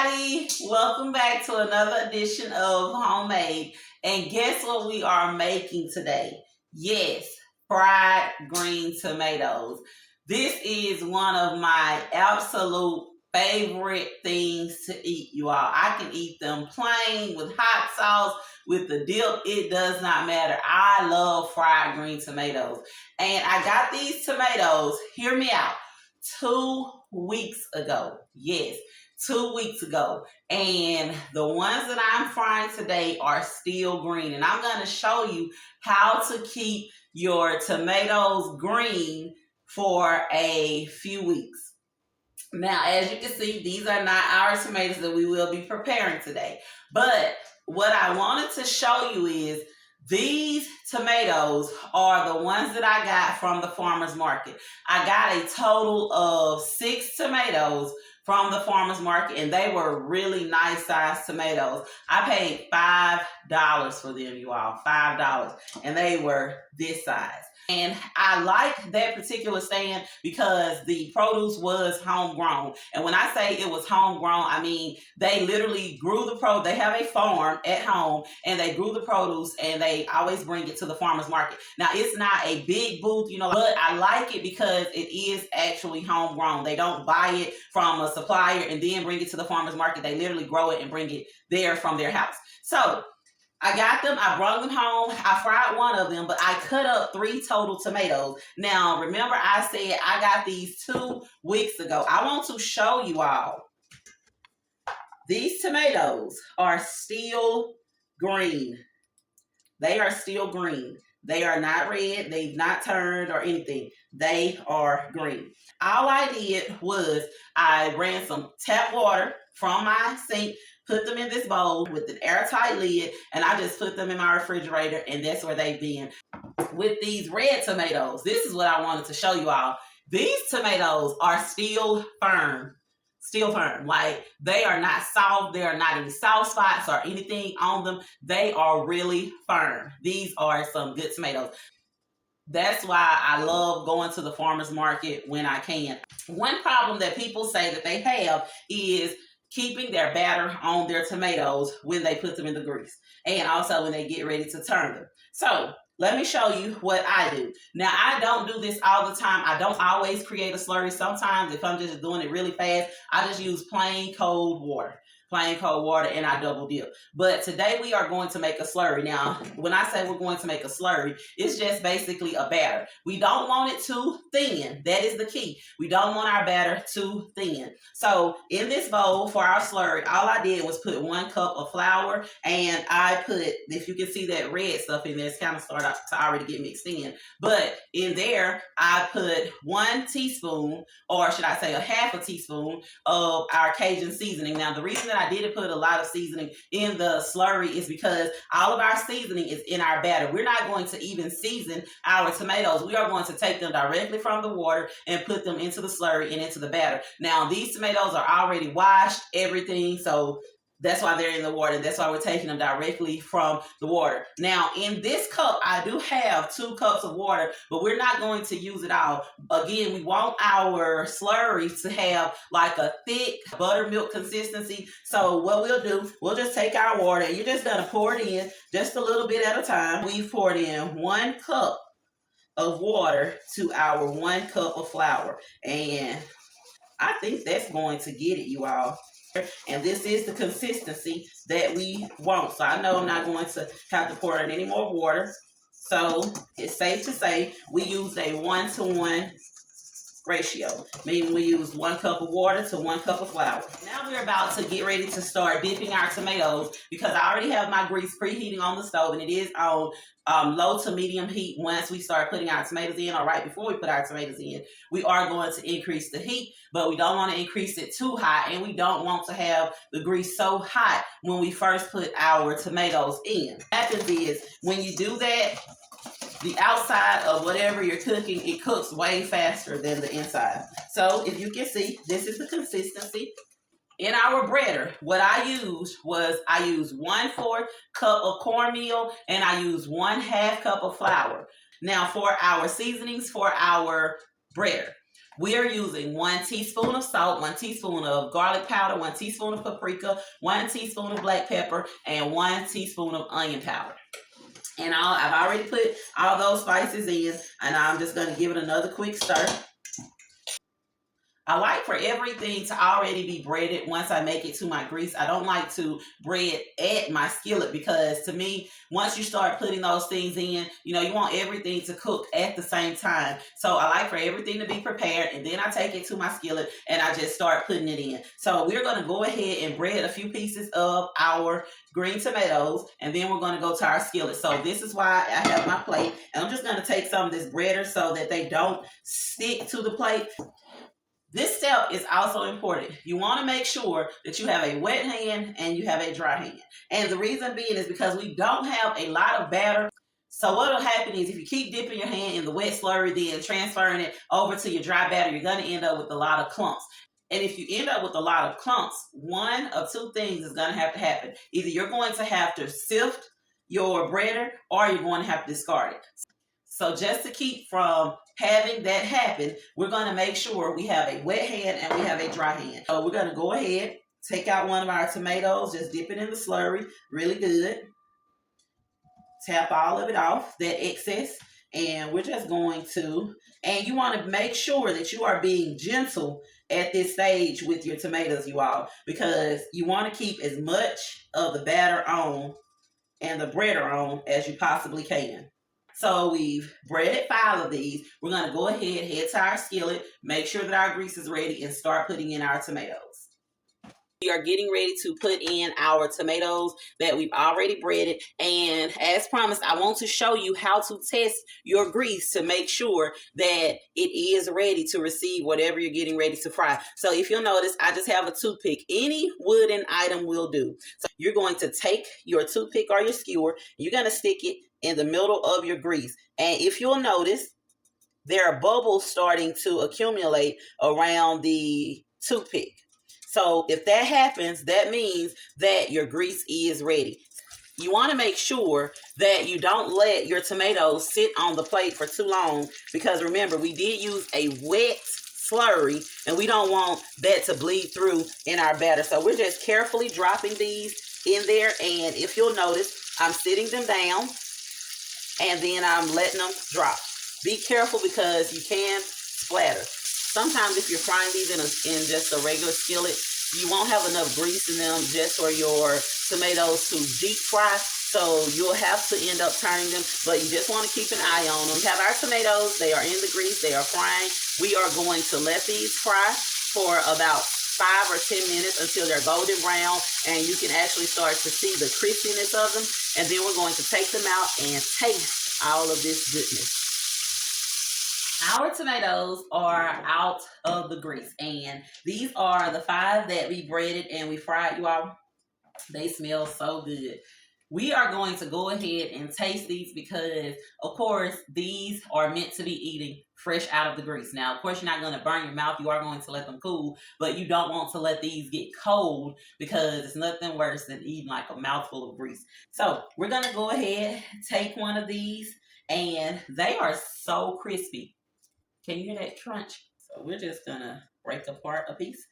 everybody, welcome back to another edition of Homemade. And guess what we are making today? Yes, fried green tomatoes. This is one of my absolute favorite things to eat, you all. I can eat them plain with hot sauce, with the dip. It does not matter. I love fried green tomatoes. And I got these tomatoes, hear me out, 2 weeks ago. Yes, 2 weeks ago. And the ones that I'm frying today are still green. And I'm going to show you how to keep your tomatoes green for a few weeks. Now, as you can see, these are not our tomatoes that we will be preparing today. But what I wanted to show you is these tomatoes are the ones that I got from the farmer's market. I got a total of 6 tomatoes from the farmer's market, and they were really nice sized tomatoes. I paid $5 for them, you all, $5, and they were this size. And I like that particular stand because the produce was homegrown. And when I say it was homegrown, I mean they literally grew the produce. They have a farm at home and they grew the produce and they always bring it to the farmer's market. Now, it's not a big booth, you know, but I like it because it is actually homegrown. They don't buy it from a supplier and then bring it to the farmer's market. They literally grow it and bring it there from their house. So I got them, I brought them home, I fried one of them, but I cut up 3 total tomatoes. Now, remember I said I got these 2 weeks ago. I want to show you all. These tomatoes are still green. They are still green. They are not red, they've not turned or anything. They are green. All I did was I ran some tap water from my sink, put them in this bowl with an airtight lid, and I just put them in my refrigerator, and that's where they've been. With these red tomatoes, this is what I wanted to show you all. These tomatoes are still firm. Still firm. Like, they are not soft. There are not any soft spots or anything on them. They are really firm. These are some good tomatoes. That's why I love going to the farmer's market when I can. One problem that people say that they have is keeping their batter on their tomatoes when they put them in the grease and also when they get ready to turn them. So let me show you what I do. Now, I don't do this all the time. I don't always create a slurry. Sometimes if I'm just doing it really fast, I just use plain cold water. Plain cold water, and I double dip. But today we are going to make a slurry. Now, when I say we're going to make a slurry, it's just basically a batter. We don't want it too thin. That is the key. We don't want our batter too thin. So in this bowl for our slurry, all I did was put 1 cup of flour, and I put, if you can see that red stuff in there, it's kind of started to already get mixed in. But in there, I put 1 teaspoon, or should I say a half a teaspoon of our Cajun seasoning. Now, the reason that I didn't put a lot of seasoning in the slurry is because all of our seasoning is in our batter. We're not going to even season our tomatoes. We are going to take them directly from the water and put them into the slurry and into the batter. Now, these tomatoes are already washed, everything, so that's why they're in the water. That's why we're taking them directly from the water. Now, in this cup, I do have 2 cups of water, but we're not going to use it all. Again, we want our slurry to have like a thick buttermilk consistency. So what we'll do, we'll just take our water, and you're just going to pour it in just a little bit at a time. We've poured in 1 cup of water to our 1 cup of flour. And I think that's going to get it, you all. And this is the consistency that we want. So I know I'm not going to have to pour in any more water. So it's safe to say we use a 1-to-1 ratio, meaning we use 1 cup of water to 1 cup of flour. Now we're about to get ready to start dipping our tomatoes because I already have my grease preheating on the stove, and it is on low to medium heat. Once we start putting our tomatoes in, or right before we put our tomatoes in, we are going to increase the heat, but we don't want to increase it too high, and we don't want to have the grease so hot when we first put our tomatoes in. What happens is when you do that, the outside of whatever you're cooking, it cooks way faster than the inside. So if you can see, this is the consistency. In our breader, what I used was I used 1/4 cup of cornmeal, and I used 1/2 cup of flour. Now for our seasonings for our breader, We are using 1 teaspoon of salt, 1 teaspoon of garlic powder, 1 teaspoon of paprika, 1 teaspoon of black pepper, and 1 teaspoon of onion powder. And I've already put all those spices in, and I'm just going to give it another quick stir. I like for everything to already be breaded once I make it to my grease. I don't like to bread at my skillet because to me, once you start putting those things in, you want everything to cook at the same time. So I like for everything to be prepared, and then I take it to my skillet and I just start putting it in. So we're going to go ahead and bread a few pieces of our green tomatoes, and then we're going to go to our skillet. So this is why I have my plate, and I'm just going to take some of this breader so that they don't stick to the plate. This step is also important. You want to make sure that you have a wet hand and you have a dry hand. And the reason being is because we don't have a lot of batter. So what will happen is if you keep dipping your hand in the wet slurry, then transferring it over to your dry batter, you're going to end up with a lot of clumps. And if you end up with a lot of clumps, one of two things is going to have to happen. Either you're going to have to sift your breader or you're going to have to discard it. So just to keep from having that happen, we're going to make sure we have a wet hand and we have a dry hand. So we're going to go ahead, take out one of our tomatoes, just dip it in the slurry, really good. Tap all of it off, that excess. And we're just going to, and you want to make sure that you are being gentle at this stage with your tomatoes, you all, because you want to keep as much of the batter on and the breader on as you possibly can. So we've breaded 5 of these. We're going to go ahead, head to our skillet, make sure that our grease is ready, and start putting in our tomatoes. We are getting ready to put in our tomatoes that we've already breaded. And as promised, I want to show you how to test your grease to make sure that it is ready to receive whatever you're getting ready to fry. So if you'll notice, I just have a toothpick. Any wooden item will do. So you're going to take your toothpick or your skewer, you're going to stick it in the middle of your grease. And if you'll notice, there are bubbles starting to accumulate around the toothpick. So if that happens, that means that your grease is ready. You want to make sure that you don't let your tomatoes sit on the plate for too long, because remember, we did use a wet slurry and we don't want that to bleed through in our batter. So we're just carefully dropping these in there, and if you'll notice, I'm sitting them down and then I'm letting them drop. Be careful because you can splatter. Sometimes if you're frying these in just a regular skillet, you won't have enough grease in them just for your tomatoes to deep fry. So you'll have to end up turning them, but you just want to keep an eye on them. We have our tomatoes, they are in the grease, they are frying. We are going to let these fry for about 5 or 10 minutes until they're golden brown, and you can actually start to see the crispiness of them. And then we're going to take them out and taste all of this goodness. Our tomatoes are out of the grease, and these are the 5 that we breaded and we fried, you all. They smell so good. We are going to go ahead and taste these because, of course, these are meant to be eating fresh out of the grease. Now, of course, you're not going to burn your mouth. You are going to let them cool, but you don't want to let these get cold because it's nothing worse than eating like a mouthful of grease. So we're going to go ahead, take one of these, and they are so crispy. Can you hear that crunch? So we're just going to break apart a piece.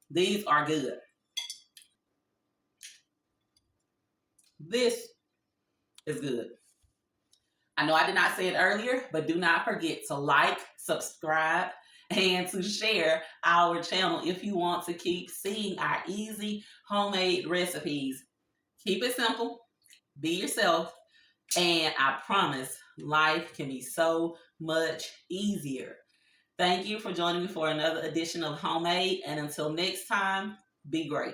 These are good. This is good. I know I did not say it earlier, but do not forget to like, subscribe, and to share our channel if you want to keep seeing our easy homemade recipes. Keep it simple, be yourself, and I promise life can be so much easier. Thank you for joining me for another edition of Homemade, and until next time, be great.